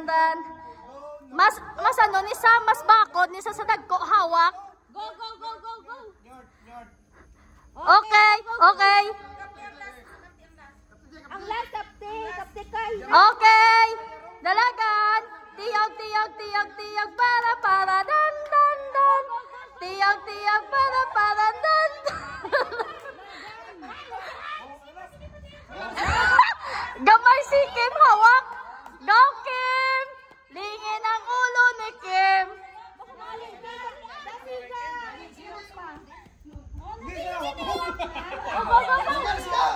Dan. Mas ano ni sa mas bakod ni sa dagko hawak. Go. Okay. Ang last kapte kay. Okay. Dalagan. Tiyog para dan. Tiyog para dan. Gamay si Kim hawak. Go Kim. Lingin ang ulo ni Kim.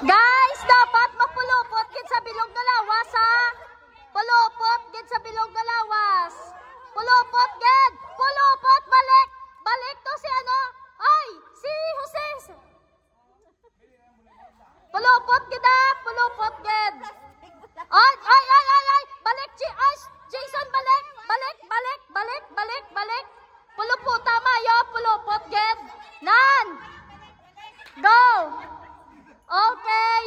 Guys, dapat mapulupot gid sa bilog nga lawas ha. Pulupot gid sa bilog nga lawas. Pulupot gid. Pulupot balik. Balik to si ano? Ay, si Jose. Pulupot gid ha. Pulupot gid. Ay. Balik Jason balik. Balik. Puluputa mayo, pulupot gid. Nan. Go. Okay.